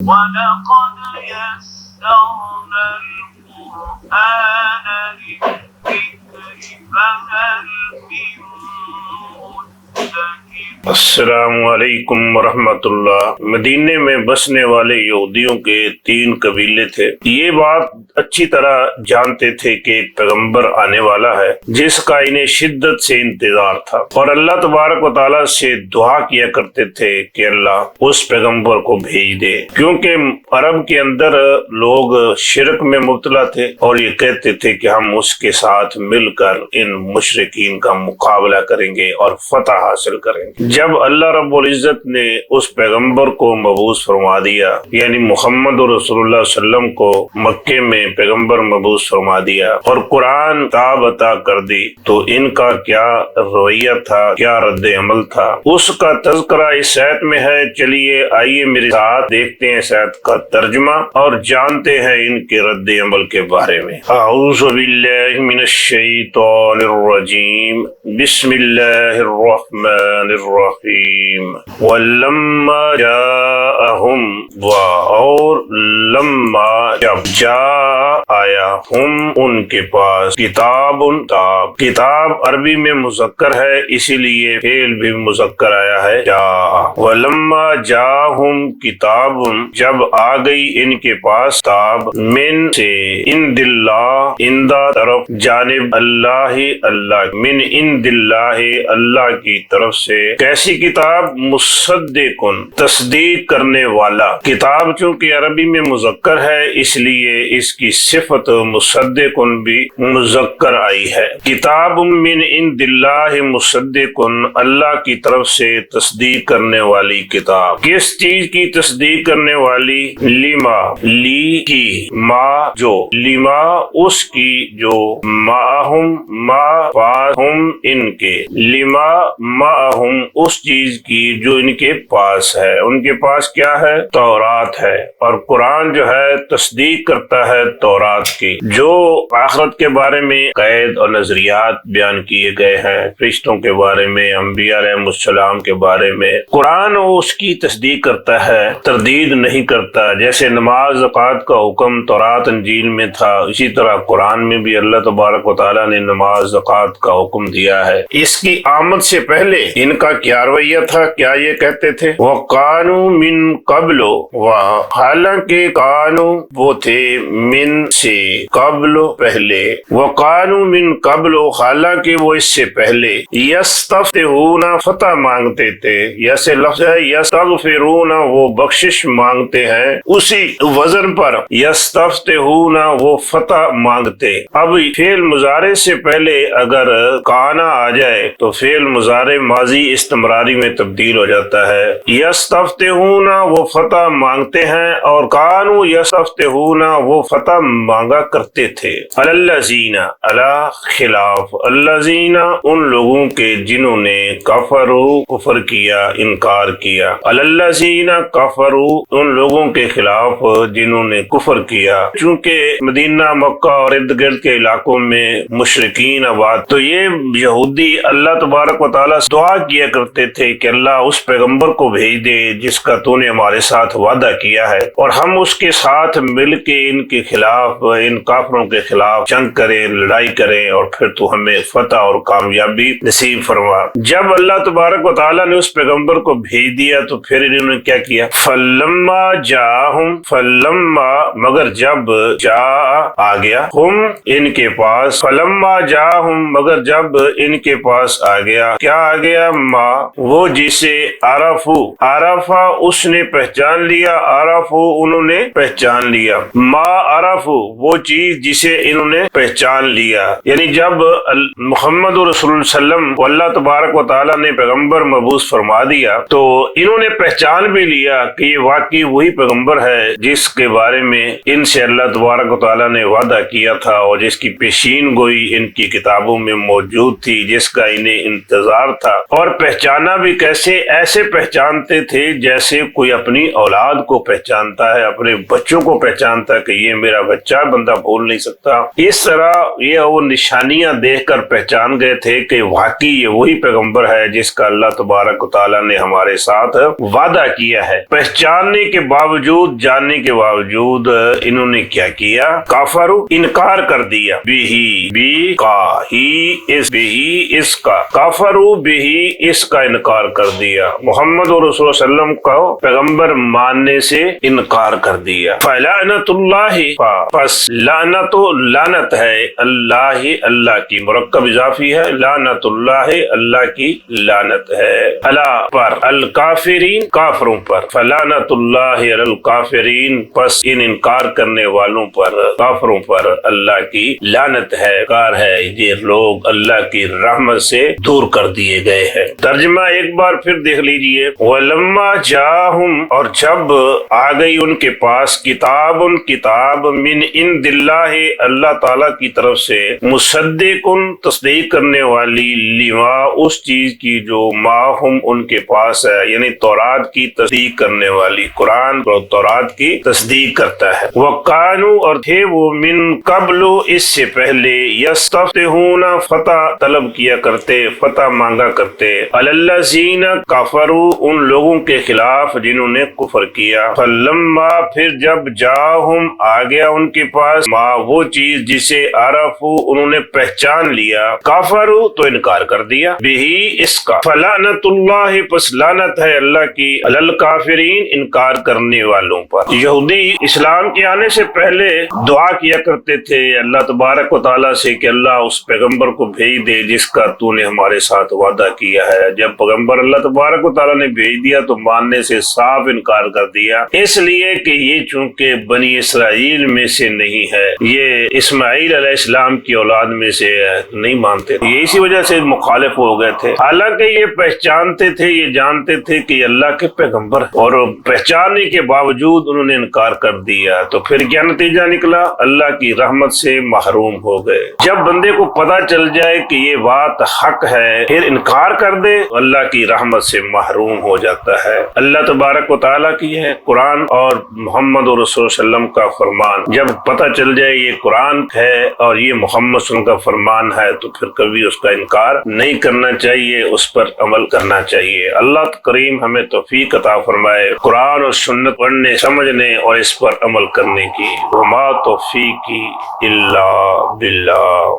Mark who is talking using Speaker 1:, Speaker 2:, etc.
Speaker 1: وَلَقَدْ يَسَّرْنَا الْقُرْآنَ لِلذِّكْرِ فَهَلْ مِن مُّدَّكِرٍ۔
Speaker 2: السلام علیکم ورحمۃ اللہ۔ مدینے میں بسنے والے یہودیوں کے 3 قبیلے تھے۔ یہ بات اچھی طرح جانتے تھے کہ ایک پیغمبر آنے والا ہے جس کا انہیں شدت سے انتظار تھا، اور اللہ تبارک و تعالیٰ سے دعا کیا کرتے تھے کہ اللہ اس پیغمبر کو بھیج دے، کیونکہ عرب کے اندر لوگ شرک میں مبتلا تھے اور یہ کہتے تھے کہ ہم اس کے ساتھ مل کر ان مشرکین کا مقابلہ کریں گے اور فتح حاصل کریں گے۔ جب اللہ رب العزت نے اس پیغمبر کو مبعوث فرما دیا، یعنی محمد رسول اللہ صلی اللہ علیہ وسلم کو مکے میں پیغمبر مبعوث فرما دیا اور قرآن کتاب عطا کر دی، تو ان کا کیا رویہ تھا، کیا رد عمل تھا، اس کا تذکرہ اس آیت میں ہے۔ چلیے آئیے میرے ساتھ دیکھتے ہیں اس آیت کا ترجمہ اور جانتے ہیں ان کے رد عمل کے بارے میں۔ اعوذ باللہ من الشیطان الرجیم، بسم اللہ الرحمن الرحیم۔ وَلَمَّا جَاءَهُمْ، اور لما جب جاء آیا، ہم ان کے پاس، کتاب عربی میں مذکر ہے، اسی لیے فعل بھی مذکر آیا ہے جاء۔ وَلَمَّا جَاءَهُمْ کتاب، جب آ گئی ان کے پاس کتاب، من سے، عند اللہ، اندہ طرف، جانب اللہ، من عند اللہ، اللہ کی طرف سے۔ کیسی کتاب؟ مصدقن، تصدیق کرنے والا۔ کتاب چونکہ عربی میں مذکر ہے اس لیے اس کی صفت مصدقن بھی مذکر آئی ہے۔ کتاب من عند اللہ مصدقن، اللہ کی طرف سے تصدیق کرنے والی کتاب۔ کس چیز کی تصدیق کرنے والی؟ لما، لی کی، ما جو، لما اس کی جو، معہم ما پاس، ہم ان کے، لما معہم اس چیز کی جو ان کے پاس ہے۔ ان کے پاس کیا ہے؟ تورات ہے، اور قرآن جو ہے تصدیق کرتا ہے تورات کی، جو آخرت کے بارے میں قید اور نظریات بیان کیے گئے ہیں، فرشتوں کے بارے میں، انبیاء علیہ السلام کے بارے میں۔ قرآن اس کی تصدیق کرتا ہے، تردید نہیں کرتا۔ جیسے نماز زکوٰۃ کا حکم تورات انجیل میں تھا، اسی طرح قرآن میں بھی اللہ تبارک و تعالیٰ نے نماز زکوٰۃ کا حکم دیا ہے۔ اس کی آمد سے پہلے ان کا کیا رویہ تھا؟ کیا یہ کہتے تھے؟ وَقَانُوا مِن قَبْلُ، حالانکہ قانو وہ تھے، من سے، قبل پہلے، وَقَانُوا مِن قَبْلُ حالانکہ وہ اس سے پہلے، یستفتحون فتح مانگتے تھے، یسے لفظ ہے یستغفرون وہ بخشش مانگتے ہیں، اسی وزن پر یستفتحون وہ فتح مانگتے۔ اب فعل مضارع سے پہلے اگر کانا آ جائے تو فعل مضارع ماضی استمراری میں تبدیل ہو جاتا ہے۔ یستفتحون وہ فتح مانگتے ہیں، اور کانوا یستفتحون وہ فتح مانگا کرتے تھے۔ الذین، علی خلاف، الذین ان لوگوں کے جنہوں نے کفروا کفر کیا، انکار کیا، الذین کفروا ان لوگوں کے خلاف جنہوں نے کفر کیا۔ چونکہ مدینہ، مکہ اور ارد گرد کے علاقوں میں مشرکین آباد، تو یہ یہودی اللہ تبارک و تعالیٰ سے دعا کیا کرتے تھے کہ اللہ اس پیغمبر کو بھیج دے جس کا تو نے ہمارے ساتھ وعدہ کیا ہے، اور ہم اس کے ساتھ مل کے ان کے خلاف، ان کافروں کے خلاف جنگ کریں، لڑائی کریں، اور پھر تو ہمیں فتح اور کامیابی نصیب فرما۔ جب اللہ تبارک و تعالیٰ نے اس پیغمبر کو بھیج دیا تو پھر انہوں نے کیا کیا؟ فلما جاءہم، فلما مگر جب، جاء آ گیا، ہم ان کے پاس، فلما جاءہم مگر جب ان کے پاس آ گیا، کیا آ گیا؟ ما وہ جسے عرفا اس نے پہچان لیا، عرفو انہوں نے پہچان لیا، ما عرفو وہ چیز جسے انہوں نے پہچان لیا۔ یعنی جب محمد رسول اللہ صلی اللہ علیہ وسلم کو اللہ تبارک و تعالیٰ نے پیغمبر مبعوث فرما دیا تو انہوں نے پہچان بھی لیا کہ یہ واقعی وہی پیغمبر ہے جس کے بارے میں ان سے اللہ تبارک و تعالیٰ نے وعدہ کیا تھا، اور جس کی پیشین گوئی ان کی کتابوں میں موجود تھی، جس کا انہیں انتظار تھا، اور پہچانا بھی کیسے؟ ایسے پہچانتے تھے جیسے کوئی اپنی اولاد کو پہچانتا ہے، اپنے بچوں کو پہچانتا ہے کہ یہ میرا بچہ، بندہ بھول نہیں سکتا۔ اس طرح یہ وہ نشانیاں دیکھ کر پہچان گئے تھے کہ واقعی یہ وہی پیغمبر ہے جس کا اللہ تبارک و تعالیٰ نے ہمارے ساتھ وعدہ کیا ہے۔ پہچاننے کے باوجود، جاننے کے باوجود انہوں نے کیا کیا؟ کافرو، انکار کر دیا، اس کا کافرو بھی، اس کا انکار کر دیا، محمد رسول اللہ علیہ وسلم کا پیغمبر ماننے سے انکار کر دیا۔ فلعنت اللہ، پس لعنت، لعنت ہے اللہ، اللہ کی مرکب اضافی ہے، لعنت اللہ، اللہ کی لعنت ہے، اللہ پر، الکافرین، کافروں پر، فلعنت اللہ علی الکافرین، پس ان انکار کرنے والوں پر، کافروں پر اللہ کی لعنت ہے، کار ہے، یہ لوگ اللہ کی رحمت سے دور کر دیے گئے ہیں۔ ترجمہ ایک بار پھر دیکھ لیجئے، وَلَمَّا جَاءَهُمْ، اور جب آ گئی ان کے پاس، کتاب من عند اللہ، اللہ تعالیٰ کی طرف سے، مصدق، تصدیق کرنے والی، لما، اس چیز کی جو معہم ان کے پاس ہے، یعنی تورات کی تصدیق کرنے والی، قرآن اور تورات کی تصدیق کرتا ہے۔ وَقَانُوا، اور تھے وہ، من قبل، اس سے پہلے، یستفتحون، فتح طلب کیا کرتے، فتح مانگا کرتے، علی الذین کفروا، ان لوگوں کے خلاف جنہوں نے کفر کیا، فلما، پھر جب جاءہم، آ گیا ان کے پاس، ما، وہ چیز جسے عرفوا، انہوں نے پہچان لیا، کفروا، تو انکار کر دیا، بہی، اس کا، فلعنت اللہ، پس لعنت ہے اللہ کی، علی الکافرین، انکار کرنے والوں پر۔ یہودی اسلام کے آنے سے پہلے دعا کیا کرتے تھے اللہ تبارک و تعالیٰ سے کہ اللہ اس پیغمبر کو بھیج دے جس کا تو نے ہمارے ساتھ وعدہ کیا ہے۔ جب پیغمبر اللہ تبارک و تعالیٰ نے بھیج دیا تو ماننے سے صاف انکار کر دیا، اس لیے کہ یہ چونکہ بنی اسرائیل میں سے نہیں ہے، یہ اسماعیل علیہ السلام کی اولاد میں سے نہیں مانتے تھے، اسی وجہ سے مخالف ہو گئے تھے۔ حالانکہ یہ پہچانتے تھے، یہ جانتے تھے کہ یہ اللہ کے پیغمبر، اور پہچاننے کے باوجود انہوں نے انکار کر دیا، تو پھر کیا نتیجہ نکلا؟ اللہ کی رحمت سے محروم ہو گئے۔ جب بندے کو پتہ چل جائے کہ یہ بات حق ہے پھر انکار کر دے، اللہ کی رحمت سے محروم ہو جاتا ہے۔ اللہ تبارک و تعالیٰ کی ہے قرآن اور محمد رسول اللہ علیہ وسلم کا فرمان، جب پتہ چل جائے یہ قرآن ہے اور یہ محمد صلی اللہ علیہ وسلم کا فرمان ہے تو پھر کبھی اس کا انکار نہیں کرنا چاہیے، اس پر عمل کرنا چاہیے۔ اللہ کریم ہمیں توفیق عطا فرمائے قرآن اور سنت پڑھنے، سمجھنے اور اس پر عمل کرنے کی۔ وما توفیقی الا باللہ۔